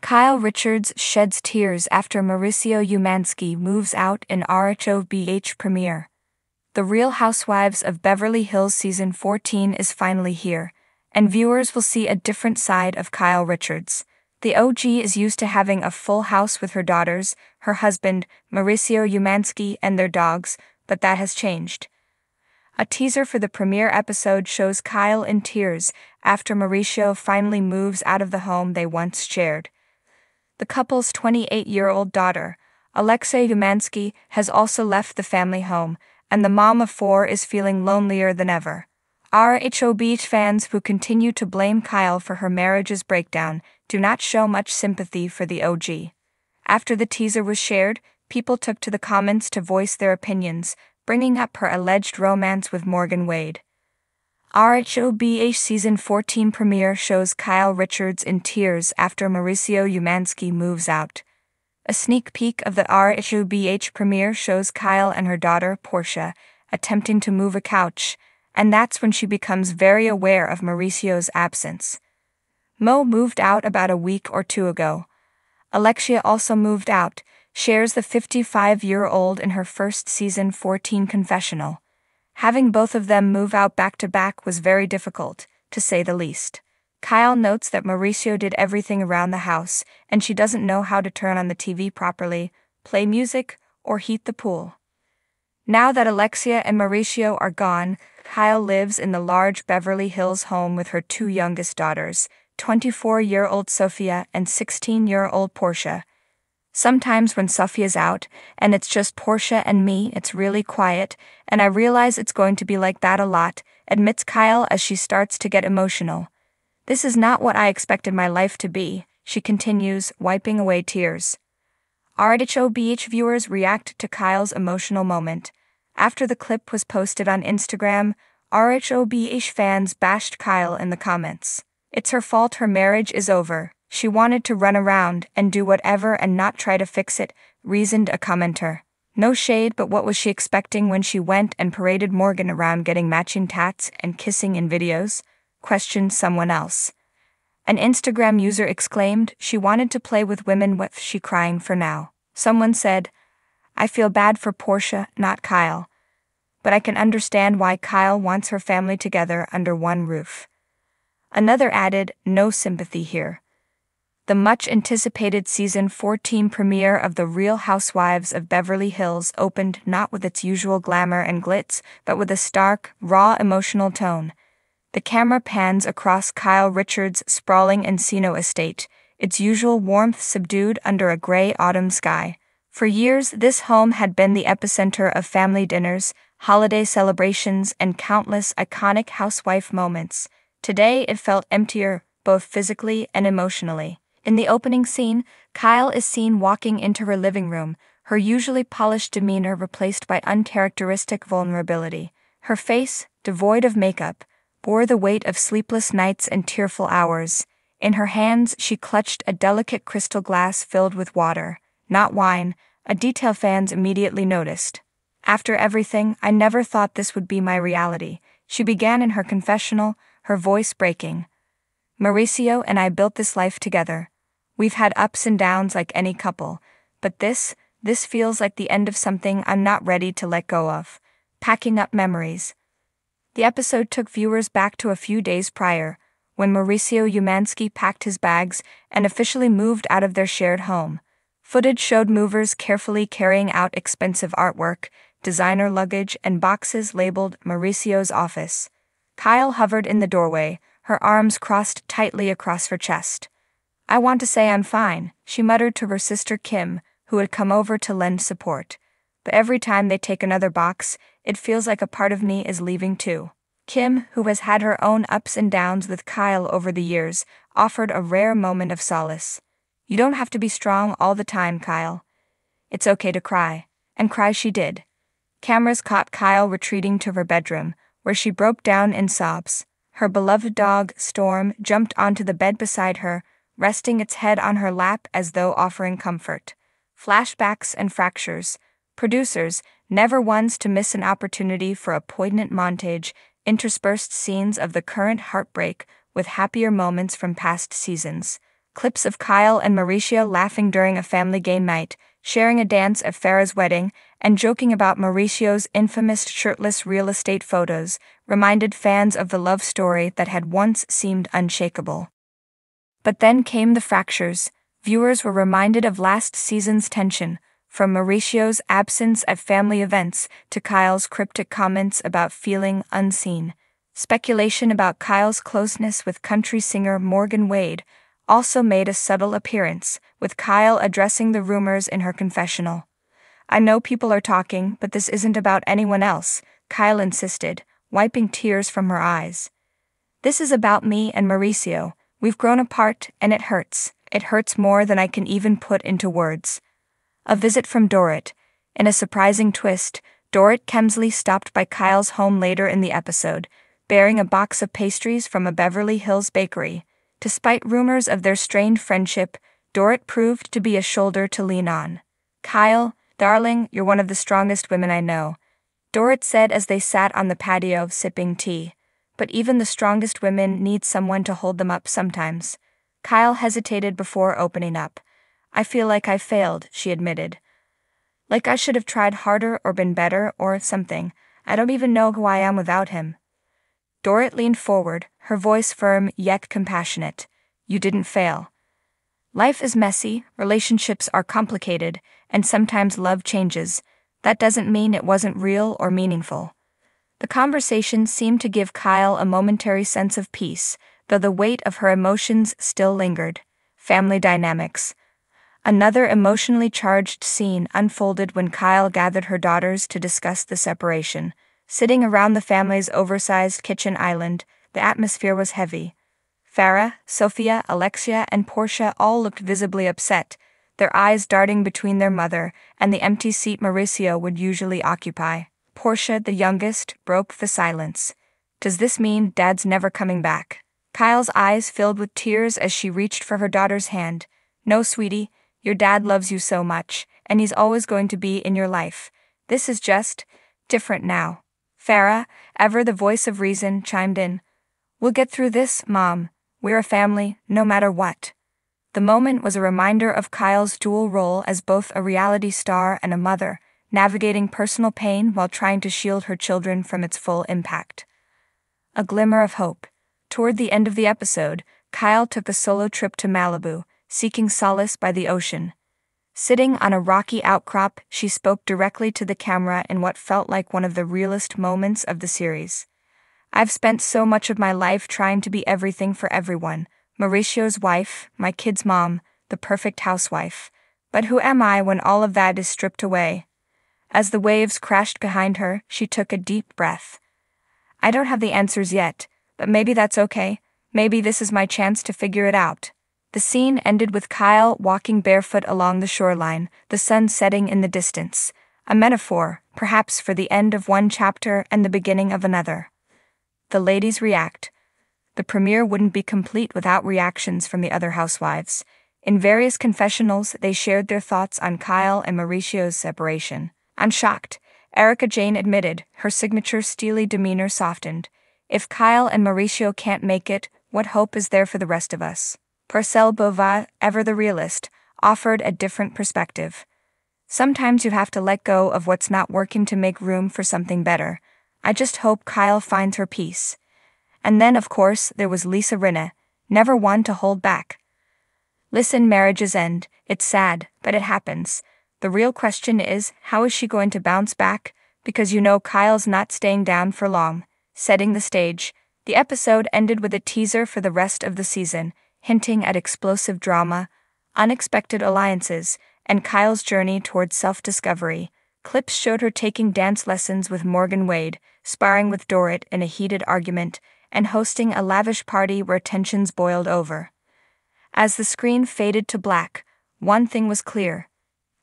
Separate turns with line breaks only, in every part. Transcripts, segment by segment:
Kyle Richards sheds tears after Mauricio Umansky moves out in RHOBH premiere. The Real Housewives of Beverly Hills Season 14 is finally here, and viewers will see a different side of Kyle Richards. The OG is used to having a full house with her daughters, her husband, Mauricio Umansky, and their dogs, but that has changed. A teaser for the premiere episode shows Kyle in tears after Mauricio finally moves out of the home they once shared. The couple's 28-year-old daughter, Alexei Umansky, has also left the family home, and the mom of four is feeling lonelier than ever. RHOBH fans who continue to blame Kyle for her marriage's breakdown do not show much sympathy for the OG. After the teaser was shared, people took to the comments to voice their opinions, bringing up her alleged romance with Morgan Wade. RHOBH Season 14 premiere shows Kyle Richards in tears after Mauricio Umansky moves out. A sneak peek of the RHOBH premiere shows Kyle and her daughter, Portia, attempting to move a couch, and that's when she becomes very aware of Mauricio's absence. Mo moved out about a week or two ago. Alexia also moved out, shares the 55-year-old in her first Season 14 confessional. Having both of them move out back-to-back was very difficult, to say the least. Kyle notes that Mauricio did everything around the house, and she doesn't know how to turn on the TV properly, play music, or heat the pool. Now that Alexia and Mauricio are gone, Kyle lives in the large Beverly Hills home with her two youngest daughters, 24-year-old Sophia and 16-year-old Portia. Sometimes when Sophia's out, and it's just Portia and me, it's really quiet, and I realize it's going to be like that a lot, admits Kyle as she starts to get emotional. This is not what I expected my life to be, she continues, wiping away tears. RHOBH viewers react to Kyle's emotional moment. After the clip was posted on Instagram, RHOBH fans bashed Kyle in the comments. It's her fault her marriage is over. She wanted to run around and do whatever and not try to fix it, reasoned a commenter. No shade, but what was she expecting when she went and paraded Morgan around getting matching tats and kissing in videos? Questioned someone else. An Instagram user exclaimed she wanted to play with women, with she crying for now. Someone said, I feel bad for Portia, not Kyle. But I can understand why Kyle wants her family together under one roof. Another added, no sympathy here. The much-anticipated Season 14 premiere of The Real Housewives of Beverly Hills opened not with its usual glamour and glitz, but with a stark, raw emotional tone. The camera pans across Kyle Richards' sprawling Encino estate, its usual warmth subdued under a gray autumn sky. For years, this home had been the epicenter of family dinners, holiday celebrations, and countless iconic housewife moments. Today, it felt emptier, both physically and emotionally. In the opening scene, Kyle is seen walking into her living room, her usually polished demeanor replaced by uncharacteristic vulnerability. Her face, devoid of makeup, bore the weight of sleepless nights and tearful hours. In her hands, she clutched a delicate crystal glass filled with water, not wine, a detail fans immediately noticed. After everything, I never thought this would be my reality, she began in her confessional, her voice breaking. Mauricio and I built this life together. We've had ups and downs like any couple, but this feels like the end of something I'm not ready to let go of. Packing up memories. The episode took viewers back to a few days prior, when Mauricio Umansky packed his bags and officially moved out of their shared home. Footage showed movers carefully carrying out expensive artwork, designer luggage, and boxes labeled Mauricio's office. Kyle hovered in the doorway, her arms crossed tightly across her chest. I want to say I'm fine, she muttered to her sister Kim, who had come over to lend support. But every time they take another box, it feels like a part of me is leaving too. Kim, who has had her own ups and downs with Kyle over the years, offered a rare moment of solace. You don't have to be strong all the time, Kyle. It's okay to cry. And cry she did. Cameras caught Kyle retreating to her bedroom, where she broke down in sobs. Her beloved dog, Storm, jumped onto the bed beside her, resting its head on her lap as though offering comfort. Flashbacks and fractures. Producers, never ones to miss an opportunity for a poignant montage, interspersed scenes of the current heartbreak with happier moments from past seasons. clips of Kyle and Mauricio laughing during a family game night, sharing a dance at Farrah's wedding, and joking about Mauricio's infamous shirtless real estate photos reminded fans of the love story that had once seemed unshakable. But then came the fractures. Viewers were reminded of last season's tension, from Mauricio's absence at family events to Kyle's cryptic comments about feeling unseen. Speculation about Kyle's closeness with country singer Morgan Wade also made a subtle appearance, with Kyle addressing the rumors in her confessional. "I know people are talking, but this isn't about anyone else," Kyle insisted, wiping tears from her eyes. "This is about me and Mauricio. We've grown apart, and it hurts. It hurts more than I can even put into words." A visit from Dorit. In a surprising twist, Dorit Kemsley stopped by Kyle's home later in the episode, bearing a box of pastries from a Beverly Hills bakery. Despite rumors of their strained friendship, Dorit proved to be a shoulder to lean on. "Kyle, darling, you're one of the strongest women I know," Dorit said as they sat on the patio sipping tea. "But even the strongest women need someone to hold them up sometimes." Kyle hesitated before opening up. "I feel like I failed," she admitted. "Like I should have tried harder or been better or something. I don't even know who I am without him." Dorit leaned forward, her voice firm yet compassionate. "You didn't fail. Life is messy, relationships are complicated, and sometimes love changes. That doesn't mean it wasn't real or meaningful." The conversation seemed to give Kyle a momentary sense of peace, though the weight of her emotions still lingered. Family dynamics. Another emotionally charged scene unfolded when Kyle gathered her daughters to discuss the separation. Sitting around the family's oversized kitchen island, the atmosphere was heavy. Farrah, Sophia, Alexia, and Portia all looked visibly upset, their eyes darting between their mother and the empty seat Mauricio would usually occupy. Portia, the youngest, broke the silence. "Does this mean Dad's never coming back?" Kyle's eyes filled with tears as she reached for her daughter's hand. "No, sweetie, your dad loves you so much, and he's always going to be in your life. This is just different now." Farrah, ever the voice of reason, chimed in. "We'll get through this, Mom. We're a family, no matter what." The moment was a reminder of Kyle's dual role as both a reality star and a mother, navigating personal pain while trying to shield her children from its full impact. A glimmer of hope. Toward the end of the episode, Kyle took a solo trip to Malibu, seeking solace by the ocean. Sitting on a rocky outcrop, she spoke directly to the camera in what felt like one of the realest moments of the series. "I've spent so much of my life trying to be everything for everyone. Mauricio's wife, my kid's mom, the perfect housewife. But who am I when all of that is stripped away?" As the waves crashed behind her, she took a deep breath. "I don't have the answers yet, but maybe that's okay. Maybe this is my chance to figure it out." The scene ended with Kyle walking barefoot along the shoreline, the sun setting in the distance. A metaphor, perhaps, for the end of one chapter and the beginning of another. The ladies react. The premiere wouldn't be complete without reactions from the other housewives. In various confessionals, they shared their thoughts on Kyle and Mauricio's separation. "I'm shocked," Erica Jane admitted, her signature steely demeanor softened. "If Kyle and Mauricio can't make it, what hope is there for the rest of us?" Parcelle Bova, ever the realist, offered a different perspective. "Sometimes you have to let go of what's not working to make room for something better. I just hope Kyle finds her peace." And then, of course, there was Lisa Rinna, never one to hold back. "Listen, marriages end. It's sad, but it happens. The real question is, how is she going to bounce back? Because you know Kyle's not staying down for long." Setting the stage, the episode ended with a teaser for the rest of the season, hinting at explosive drama, unexpected alliances, and Kyle's journey towards self-discovery. Clips showed her taking dance lessons with Morgan Wade, sparring with Dorit in a heated argument, and hosting a lavish party where tensions boiled over. As the screen faded to black, one thing was clear.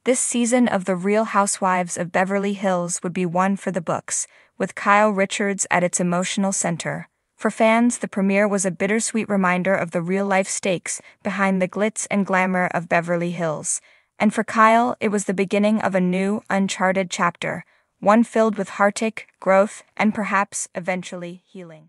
This season of The Real Housewives of Beverly Hills would be one for the books, with Kyle Richards at its emotional center. For fans, the premiere was a bittersweet reminder of the real-life stakes behind the glitz and glamour of Beverly Hills. And for Kyle, it was the beginning of a new, uncharted chapter, one filled with heartache, growth, and perhaps, eventually, healing.